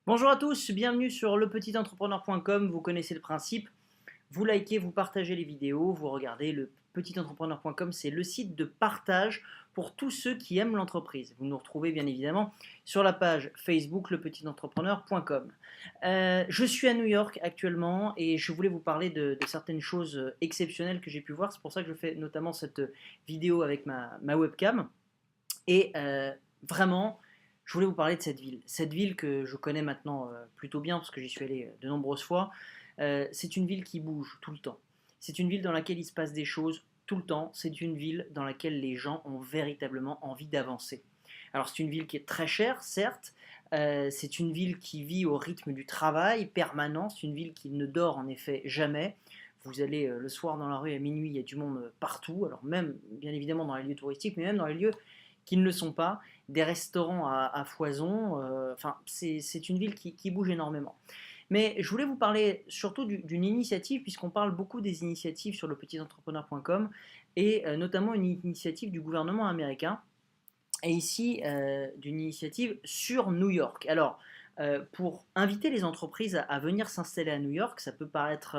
Bonjour à tous, bienvenue sur lepetitentrepreneur.com. Vous connaissez le principe, vous likez, vous partagez les vidéos, vous regardez lepetitentrepreneur.com, c'est le site de partage pour tous ceux qui aiment l'entreprise. Vous nous retrouvez bien évidemment sur la page Facebook lepetitentrepreneur.com. Je suis à New York actuellement et je voulais vous parler de certaines choses exceptionnelles que j'ai pu voir. C'est pour ça que je fais notamment cette vidéo avec ma webcam. Et vraiment, je voulais vous parler de cette ville. Cette ville que je connais maintenant plutôt bien parce que j'y suis allé de nombreuses fois. C'est une ville qui bouge tout le temps. C'est une ville dans laquelle il se passe des choses tout le temps. C'est une ville dans laquelle les gens ont véritablement envie d'avancer. Alors c'est une ville qui est très chère, certes. C'est une ville qui vit au rythme du travail permanent. C'est une ville qui ne dort en effet jamais. Vous allez le soir dans la rue à minuit, il y a du monde partout. Alors même, bien évidemment, dans les lieux touristiques, mais même dans les lieux qui ne le sont pas, des restaurants à foison. Enfin, c'est une ville qui bouge énormément. Mais je voulais vous parler surtout d'une initiative, puisqu'on parle beaucoup des initiatives sur lepetitentrepreneur.com, et notamment une initiative du gouvernement américain, et ici d'une initiative sur New York. Alors, pour inviter les entreprises à venir s'installer à New York, ça peut paraître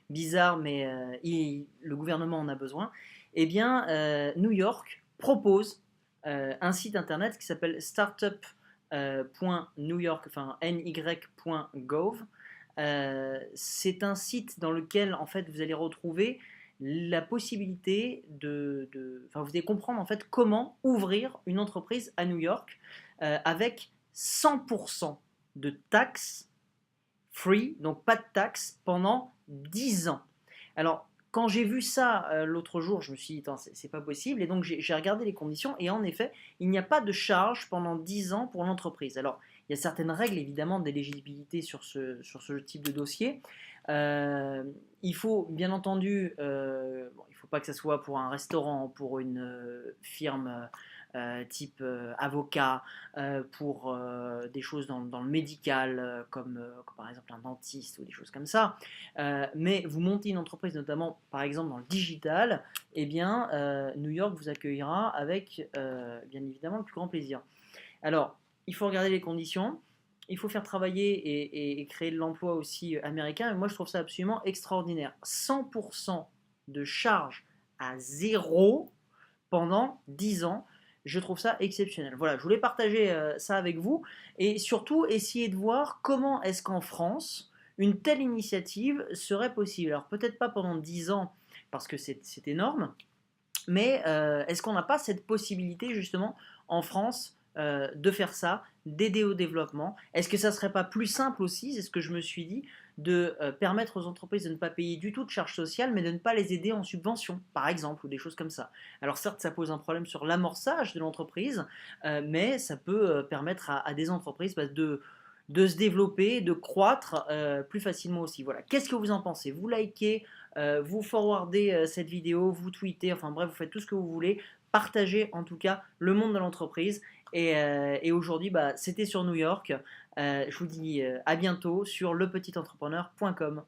bizarre, mais le gouvernement en a besoin. Eh bien, New York propose un site internet qui s'appelle startup.newyork, enfin ny.gov. C'est un site dans lequel en fait vous allez retrouver la possibilité enfin vous allez comprendre en fait comment ouvrir une entreprise à New York avec 100% de taxes free, donc pas de taxes pendant 10 ans. Alors quand j'ai vu ça l'autre jour, je me suis dit, c'est pas possible. Et donc, j'ai regardé les conditions. Et en effet, il n'y a pas de charge pendant 10 ans pour l'entreprise. Alors, il y a certaines règles, évidemment, d'éligibilité sur ce type de dossier. Il faut, bien entendu, bon, il ne faut pas que ce soit pour un restaurant, pour une firme type avocat, pour des choses dans le médical, comme par exemple un dentiste ou des choses comme ça. Mais vous montez une entreprise, notamment par exemple dans le digital, eh bien New York vous accueillera avec bien évidemment le plus grand plaisir. Alors, il faut regarder les conditions, il faut faire travailler et créer de l'emploi aussi américain. Et moi, je trouve ça absolument extraordinaire. 100% de charge à zéro pendant 10 ans. Je trouve ça exceptionnel. Voilà, je voulais partager ça avec vous et surtout essayer de voir comment est-ce qu'en France, une telle initiative serait possible. Alors peut-être pas pendant 10 ans parce que c'est énorme, mais est-ce qu'on n'a pas cette possibilité justement en France de faire ça, d'aider au développement? Est-ce que ça ne serait pas plus simple aussi, c'est ce que je me suis dit, de permettre aux entreprises de ne pas payer du tout de charges sociales, mais de ne pas les aider en subvention, par exemple, ou des choses comme ça. Alors certes, ça pose un problème sur l'amorçage de l'entreprise, mais ça peut permettre à des entreprises de se développer, de croître plus facilement aussi. Voilà. Qu'est-ce que vous en pensez? Vous likez, vous forwardez cette vidéo, vous tweetez, enfin bref, vous faites tout ce que vous voulez. Partagez en tout cas le monde de l'entreprise. Et aujourd'hui, bah, c'était sur New York. Je vous dis à bientôt sur lepetitentrepreneur.com.